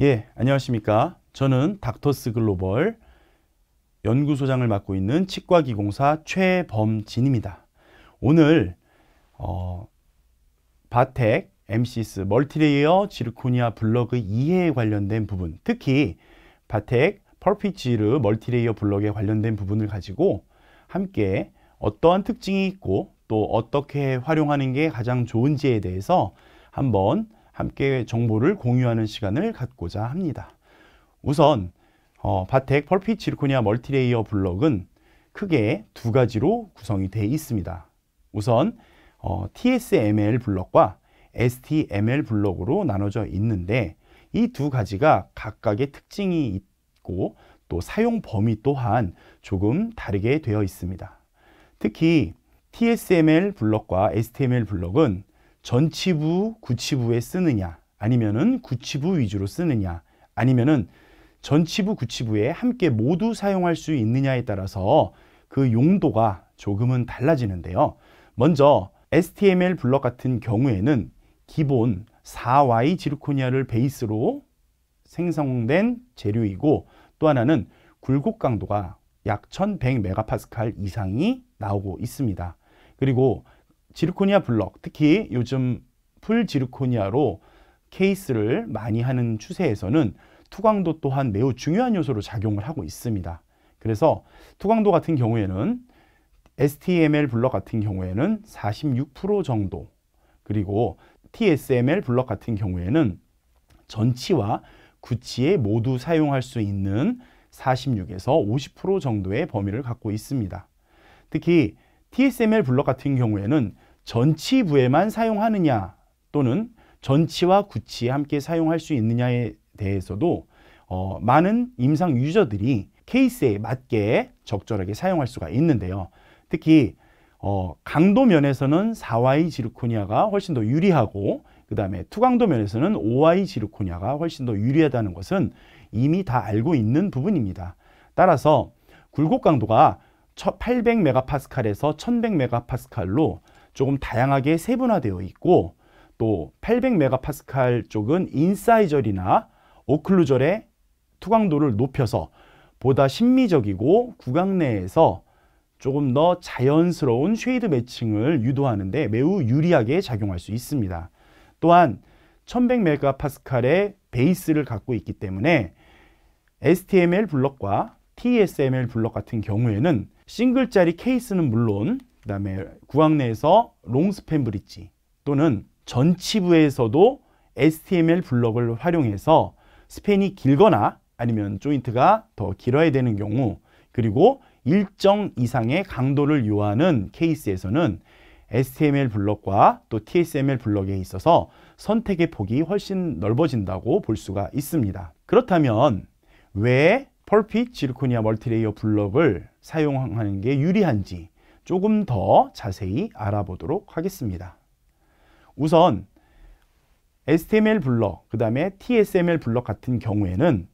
예, 안녕하십니까. 저는 닥터스 글로벌 연구소장을 맡고 있는 치과기공사 최범진입니다. 오늘 바텍 MCS 멀티레이어 지르코니아 블럭의 이해에 관련된 부분, 특히 바텍 펄피지르 멀티레이어 블럭에 관련된 부분을 가지고 함께 어떠한 특징이 있고 또 어떻게 활용하는 게 가장 좋은지에 대해서 한번 함께 정보를 공유하는 시간을 갖고자 합니다. 우선 바텍 펄핏 지르코니아 멀티레이어 블럭은 크게 두 가지로 구성이 되어 있습니다. 우선 TSML 블럭과 STML 블럭으로 나눠져 있는데 이 두 가지가 각각의 특징이 있고 또 사용 범위 또한 조금 다르게 되어 있습니다. 특히 TSML 블럭과 STML 블럭은 전치부, 구치부에 쓰느냐, 아니면은 구치부 위주로 쓰느냐, 아니면은 전치부, 구치부에 함께 모두 사용할 수 있느냐에 따라서 그 용도가 조금은 달라지는데요. 먼저 STML 블럭 같은 경우에는 기본 4Y 지르코니아를 베이스로 생성된 재료이고, 또 하나는 굴곡 강도가 약 1100메가파스칼 이상이 나오고 있습니다. 그리고 지르코니아 블럭, 특히 요즘 풀 지르코니아로 케이스를 많이 하는 추세에서는 투광도 또한 매우 중요한 요소로 작용을 하고 있습니다. 그래서 투광도 같은 경우에는 STML 블럭 같은 경우에는 46% 정도, 그리고 TSML 블럭 같은 경우에는 전치와 구치에 모두 사용할 수 있는 46에서 50% 정도의 범위를 갖고 있습니다. 특히 TSML 블럭 같은 경우에는 전치부에만 사용하느냐 또는 전치와 구치에 함께 사용할 수 있느냐에 대해서도 많은 임상 유저들이 케이스에 맞게 적절하게 사용할 수가 있는데요. 특히 강도 면에서는 4Y 지르코니아가 훨씬 더 유리하고, 그 다음에 투강도 면에서는 5Y 지르코니아가 훨씬 더 유리하다는 것은 이미 다 알고 있는 부분입니다. 따라서 굴곡 강도가 800메가파스칼에서 1100메가파스칼로 조금 다양하게 세분화되어 있고, 또 800메가파스칼 쪽은 인사이저이나 오클루절의 투광도를 높여서 보다 심미적이고 구강 내에서 조금 더 자연스러운 쉐이드 매칭을 유도하는데 매우 유리하게 작용할 수 있습니다. 또한 1100메가파스칼의 베이스를 갖고 있기 때문에 STML 블럭과 TSML 블럭 같은 경우에는 싱글짜리 케이스는 물론, 그 다음에 구강 내에서 롱스팬 브릿지 또는 전치부에서도 STML 블럭을 활용해서 스팬이 길거나 아니면 조인트가 더 길어야 되는 경우, 그리고 일정 이상의 강도를 요하는 케이스에서는 STML 블럭과 또 TSML 블럭에 있어서 선택의 폭이 훨씬 넓어진다고 볼 수가 있습니다. 그렇다면 왜 펄핏 지르코니아 멀티레이어 블럭을 사용하는 게 유리한지 조금 더 자세히 알아보도록 하겠습니다. 우선 STML 블럭, 그 다음에 TSML 블럭 같은 경우에는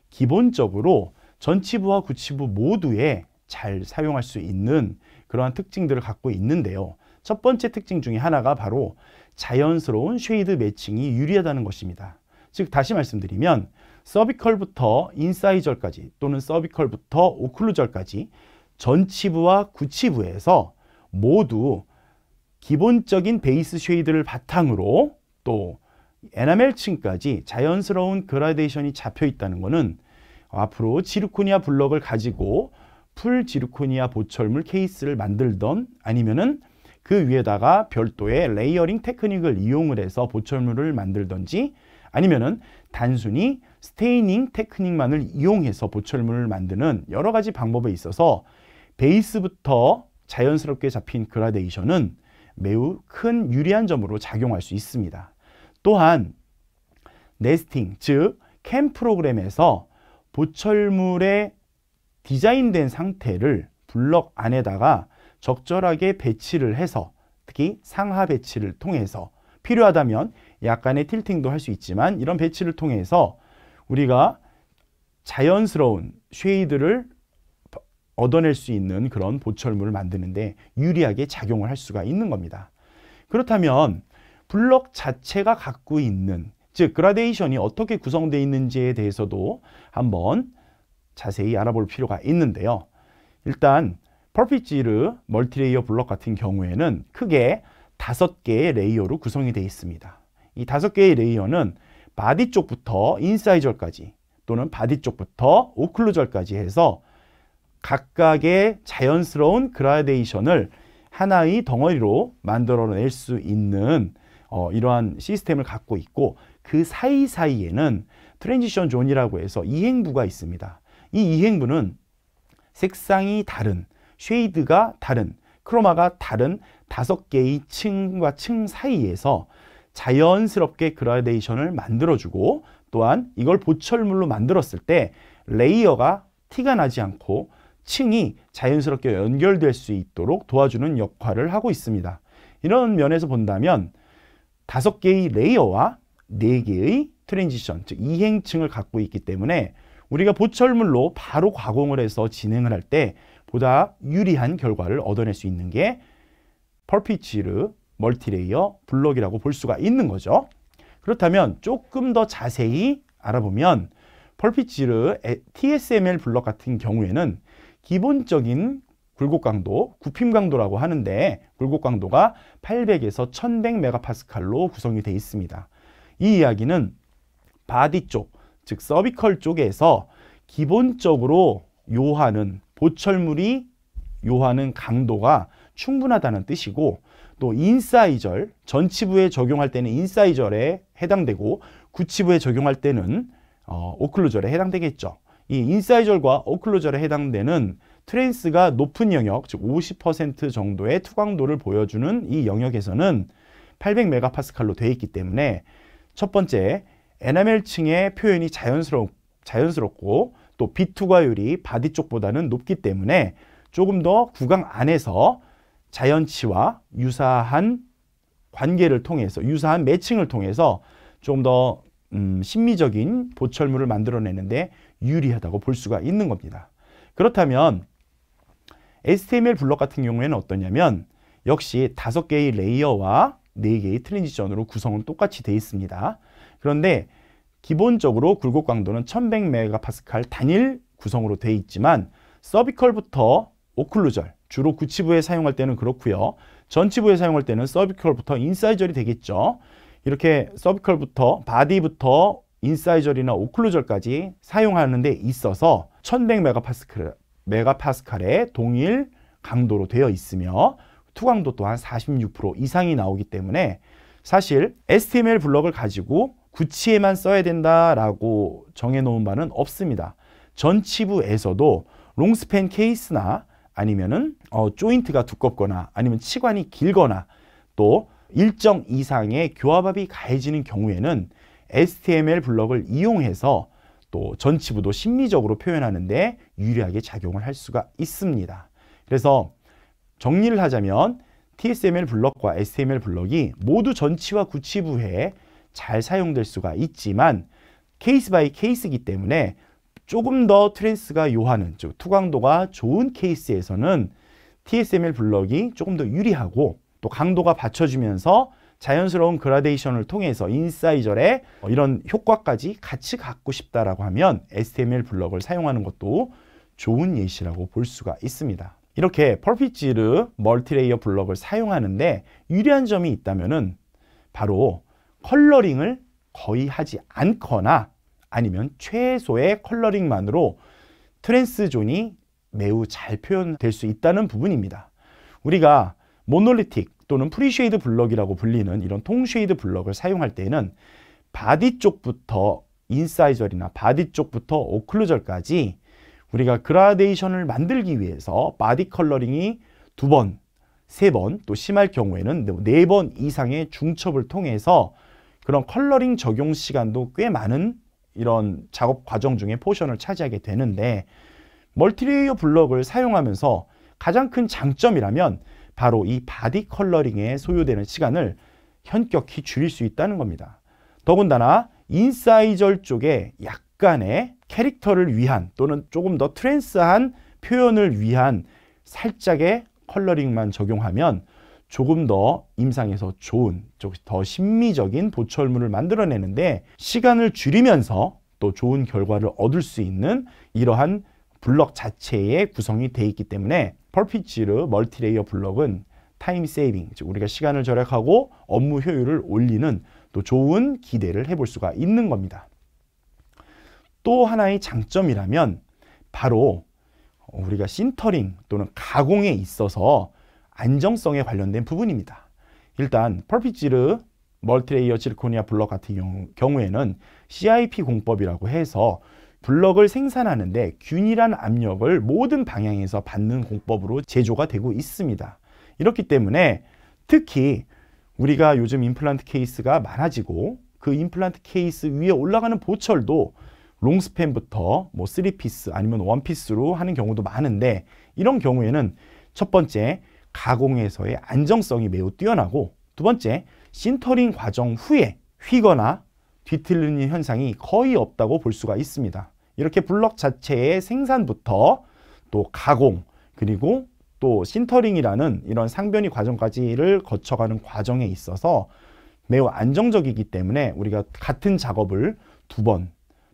기본적으로 전치부와 구치부 모두에 잘 사용할 수 있는 그러한 특징들을 갖고 있는데요. 첫 번째 특징 중에 하나가 바로 자연스러운 쉐이드 매칭이 유리하다는 것입니다. 즉 다시 말씀드리면 서비컬부터 인사이저까지 또는 서비컬부터 오클루절까지 전치부와 구치부에서 모두 기본적인 베이스 쉐이드를 바탕으로 또 에나멜층까지 자연스러운 그라데이션이 잡혀 있다는 것은 앞으로 지르코니아 블럭을 가지고 풀 지르코니아 보철물 케이스를 만들던, 아니면은 그 위에다가 별도의 레이어링 테크닉을 이용을 해서 보철물을 만들던지, 아니면은 단순히 스테이닝 테크닉만을 이용해서 보철물을 만드는 여러 가지 방법에 있어서 베이스부터 자연스럽게 잡힌 그라데이션은 매우 큰 유리한 점으로 작용할 수 있습니다. 또한 네스팅, 즉 캠 프로그램에서 보철물의 디자인된 상태를 블럭 안에다가 적절하게 배치를 해서, 특히 상하 배치를 통해서 필요하다면 약간의 틸팅도 할 수 있지만 이런 배치를 통해서 우리가 자연스러운 쉐이드를 얻어낼 수 있는 그런 보철물을 만드는데 유리하게 작용을 할 수가 있는 겁니다. 그렇다면 블럭 자체가 갖고 있는 즉 그라데이션이 어떻게 구성되어 있는지에 대해서도 한번 자세히 알아볼 필요가 있는데요. 일단 퍼피지르 멀티레이어 블럭 같은 경우에는 크게 5개의 레이어로 구성이 되어 있습니다. 이 5개의 레이어는 바디 쪽부터 인사이저까지 또는 바디 쪽부터 오클루저까지 해서 각각의 자연스러운 그라데이션을 하나의 덩어리로 만들어낼 수 있는 이러한 시스템을 갖고 있고, 그 사이사이에는 트랜지션 존이라고 해서 이행부가 있습니다. 이 이행부는 색상이 다른, 쉐이드가 다른, 크로마가 다른 5개의 층과 층 사이에서 자연스럽게 그라데이션을 만들어주고, 또한 이걸 보철물로 만들었을 때 레이어가 티가 나지 않고 층이 자연스럽게 연결될 수 있도록 도와주는 역할을 하고 있습니다. 이런 면에서 본다면 5개의 레이어와 4개의 트랜지션, 즉 이행층을 갖고 있기 때문에 우리가 보철물로 바로 가공을 해서 진행을 할 때 보다 유리한 결과를 얻어낼 수 있는 게 퍼피지르 멀티레이어 블럭이라고 볼 수가 있는 거죠. 그렇다면 조금 더 자세히 알아보면 퍼피지르 TSML 블럭 같은 경우에는 기본적인 굴곡 강도, 굽힘 강도라고 하는데 굴곡 강도가 800에서 1100메가파스칼로 구성이 되어 있습니다. 이 이야기는 바디 쪽, 즉 서비컬 쪽에서 기본적으로 요하는 보철물이 요하는 강도가 충분하다는 뜻이고, 또 인사이절, 전치부에 적용할 때는 인사이절에 해당되고 구치부에 적용할 때는 오클루절에 해당되겠죠. 이 인사이절과 오클루절에 해당되는 트랜스가 높은 영역, 즉 50% 정도의 투광도를 보여주는 이 영역에서는 800메가파스칼로 되어 있기 때문에 첫 번째, 에나멜층의 표현이 자연스럽고 또 비투과율이 바디 쪽보다는 높기 때문에 조금 더 구강 안에서 자연치와 유사한 관계를 통해서, 유사한 매칭을 통해서 좀 더 심미적인 보철물을 만들어내는데 유리하다고 볼 수가 있는 겁니다. 그렇다면 STML 블럭 같은 경우에는 어떠냐면 역시 5개의 레이어와 4개의 트랜지션으로 구성은 똑같이 되어 있습니다. 그런데 기본적으로 굴곡 강도는 1100메가파스칼 단일 구성으로 되어 있지만 서비컬부터 오클루절, 주로 구치부에 사용할 때는 그렇고요. 전치부에 사용할 때는 서비컬부터 인사이절이 되겠죠. 이렇게 서비컬부터 바디부터 인사이절이나 오클루절까지 사용하는 데 있어서 1100메가파스칼의 동일 강도로 되어 있으며 투광도 또한 46% 이상이 나오기 때문에 사실 STML 블럭을 가지고 구치에만 써야 된다라고 정해놓은 바는 없습니다. 전치부에서도 롱스팬 케이스나 아니면은 조인트가 두껍거나 아니면 치관이 길거나 또 일정 이상의 교합압이 가해지는 경우에는 STML 블럭을 이용해서 또 전치부도 심미적으로 표현하는데 유리하게 작용을 할 수가 있습니다. 그래서 정리를 하자면 TSML 블럭과 STML 블럭이 모두 전치와 구치부에 잘 사용될 수가 있지만 케이스 바이 케이스이기 때문에 조금 더 트랜스가 요하는, 즉 투광도가 좋은 케이스에서는 TSML 블럭이 조금 더 유리하고 또 강도가 받쳐주면서 자연스러운 그라데이션을 통해서 인사이절의 이런 효과까지 같이 갖고 싶다라고 하면 STML 블럭을 사용하는 것도 좋은 예시라고 볼 수가 있습니다. 이렇게 퍼피지르 멀티레이어 블럭을 사용하는데 유리한 점이 있다면은 바로 컬러링을 거의 하지 않거나 아니면 최소의 컬러링만으로 트랜스 존이 매우 잘 표현될 수 있다는 부분입니다. 우리가 모놀리틱 또는 프리쉐이드 블럭이라고 불리는 이런 통쉐이드 블럭을 사용할 때는 바디 쪽부터 인사이절이나 바디 쪽부터 오클루절까지 우리가 그라데이션을 만들기 위해서 바디 컬러링이 2번, 3번, 또 심할 경우에는 4번 이상의 중첩을 통해서 그런 컬러링 적용 시간도 꽤 많은 이런 작업 과정 중에 포션을 차지하게 되는데, 멀티레이어 블럭을 사용하면서 가장 큰 장점이라면 바로 이 바디 컬러링에 소요되는 시간을 현격히 줄일 수 있다는 겁니다. 더군다나 인사이절 쪽에 약간의 캐릭터를 위한 또는 조금 더 트랜스한 표현을 위한 살짝의 컬러링만 적용하면 조금 더 임상에서 좋은, 더 심미적인 보철물을 만들어내는데 시간을 줄이면서 또 좋은 결과를 얻을 수 있는 이러한 블럭 자체의 구성이 되어 있기 때문에 펄피지르 멀티레이어 블럭은 타임 세이빙, 즉 우리가 시간을 절약하고 업무 효율을 올리는 또 좋은 기대를 해볼 수가 있는 겁니다. 또 하나의 장점이라면 바로 우리가 신터링 또는 가공에 있어서 안정성에 관련된 부분입니다. 일단 펄피지르 멀티레이어 지르코니아 블럭 같은 경우에는 CIP 공법이라고 해서 블럭을 생산하는데 균일한 압력을 모든 방향에서 받는 공법으로 제조가 되고 있습니다. 이렇기 때문에 특히 우리가 요즘 임플란트 케이스가 많아지고 그 임플란트 케이스 위에 올라가는 보철도 롱스팬부터 뭐 3피스 아니면 1피스로 하는 경우도 많은데 이런 경우에는 첫 번째 가공에서의 안정성이 매우 뛰어나고 두 번째 신터링 과정 후에 휘거나 뒤틀리는 현상이 거의 없다고 볼 수가 있습니다. 이렇게 블럭 자체의 생산부터 또 가공 그리고 또 신터링이라는 이런 상변이 과정까지를 거쳐가는 과정에 있어서 매우 안정적이기 때문에 우리가 같은 작업을 2번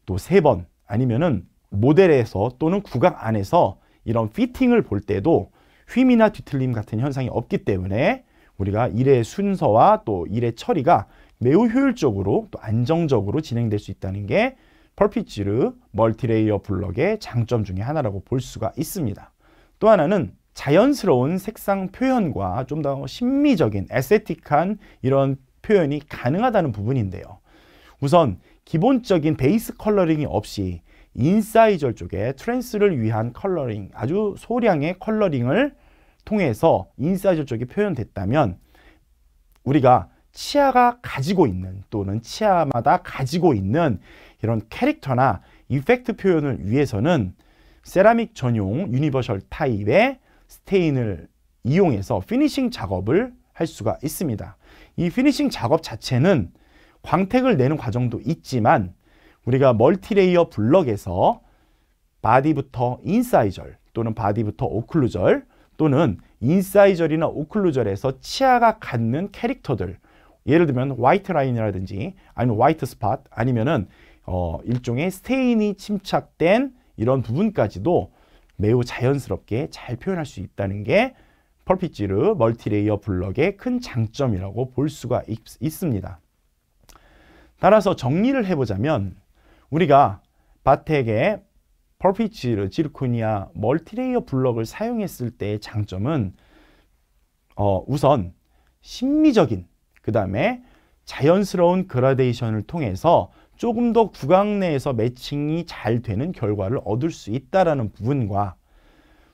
또 3번 아니면은 모델에서 또는 구강 안에서 이런 피팅을 볼 때도 휨이나 뒤틀림 같은 현상이 없기 때문에 우리가 일의 순서와 또 일의 처리가 매우 효율적으로 또 안정적으로 진행될 수 있다는 게 펄피지르 멀티레이어 블럭의 장점 중에 하나라고 볼 수가 있습니다. 또 하나는 자연스러운 색상 표현과 좀 더 심미적인 에스테틱한 이런 표현이 가능하다는 부분인데요. 우선 기본적인 베이스 컬러링이 없이 인사이저 쪽에 트랜스를 위한 컬러링, 아주 소량의 컬러링을 통해서 인사이저 쪽이 표현됐다면 우리가 치아가 가지고 있는 또는 치아마다 가지고 있는 이런 캐릭터나 이펙트 표현을 위해서는 세라믹 전용 유니버셜 타입의 스테인을 이용해서 피니싱 작업을 할 수가 있습니다. 이 피니싱 작업 자체는 광택을 내는 과정도 있지만 우리가 멀티레이어 블럭에서 바디부터 인사이절 또는 바디부터 오클루절 또는 인사이절이나 오클루절에서 치아가 갖는 캐릭터들, 예를 들면 화이트 라인이라든지 아니면 화이트 스팟 아니면은 일종의 스테인이 침착된 이런 부분까지도 매우 자연스럽게 잘 표현할 수 있다는 게 펄피지르 멀티레이어 블럭의 큰 장점이라고 볼 수가 있습니다. 따라서 정리를 해보자면 우리가 바텍의 펄피지르 지르코니아 멀티레이어 블럭을 사용했을 때의 장점은 우선 심미적인 그 다음에 자연스러운 그라데이션을 통해서 조금 더 구강 내에서 매칭이 잘 되는 결과를 얻을 수 있다는 부분과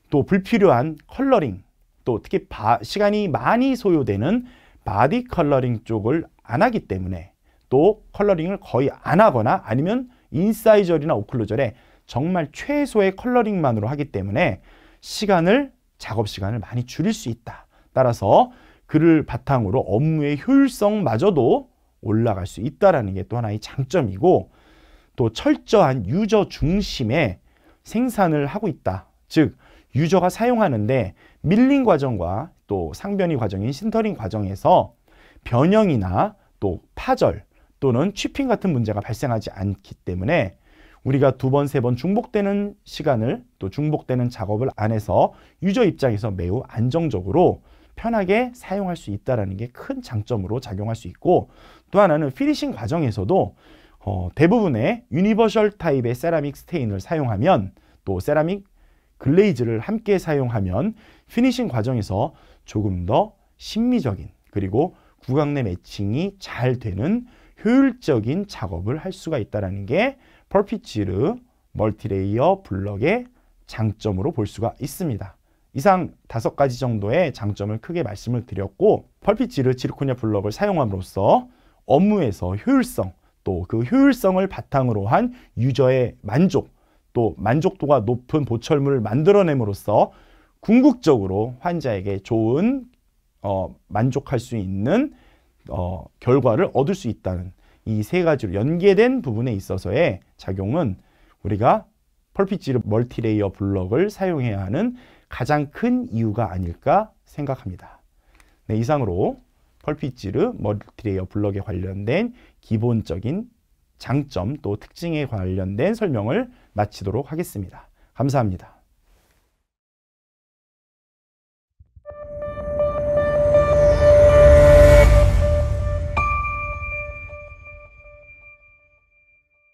또 불필요한 컬러링 또 특히 시간이 많이 소요되는 바디 컬러링 쪽을 안 하기 때문에 또 컬러링을 거의 안 하거나 아니면 인사이절이나 오클루절에 정말 최소의 컬러링만으로 하기 때문에 작업 시간을 많이 줄일 수 있다. 따라서 그를 바탕으로 업무의 효율성마저도 올라갈 수 있다는 게 또 하나의 장점이고 또 철저한 유저 중심의 생산을 하고 있다. 즉 유저가 사용하는데 밀링 과정과 또 상변이 과정인 신터링 과정에서 변형이나 또 파절 또는 취핑 같은 문제가 발생하지 않기 때문에 우리가 2번, 3번 중복되는 시간을 또 중복되는 작업을 안 해서 유저 입장에서 매우 안정적으로 편하게 사용할 수 있다는 게 큰 장점으로 작용할 수 있고 또 하나는 피니싱 과정에서도 대부분의 유니버셜 타입의 세라믹 스테인을 사용하면 또 세라믹 글레이즈를 함께 사용하면 피니싱 과정에서 조금 더 심미적인 그리고 구강 내 매칭이 잘 되는 효율적인 작업을 할 수가 있다는 게 펄피지르 멀티레이어 블럭의 장점으로 볼 수가 있습니다. 이상 5가지 정도의 장점을 크게 말씀을 드렸고 펄피지르 지르코니아 블럭을 사용함으로써 업무에서 효율성 또 그 효율성을 바탕으로 한 유저의 만족 또 만족도가 높은 보철물을 만들어냄으로써 궁극적으로 환자에게 좋은 만족할 수 있는 결과를 얻을 수 있다는 이 3가지로 연계된 부분에 있어서의 작용은 우리가 펄피지르 멀티레이어 블럭을 사용해야 하는 가장 큰 이유가 아닐까 생각합니다. 네, 이상으로 펄피지르 멀티레이어 블럭에 관련된 기본적인 장점 또 특징에 관련된 설명을 마치도록 하겠습니다. 감사합니다.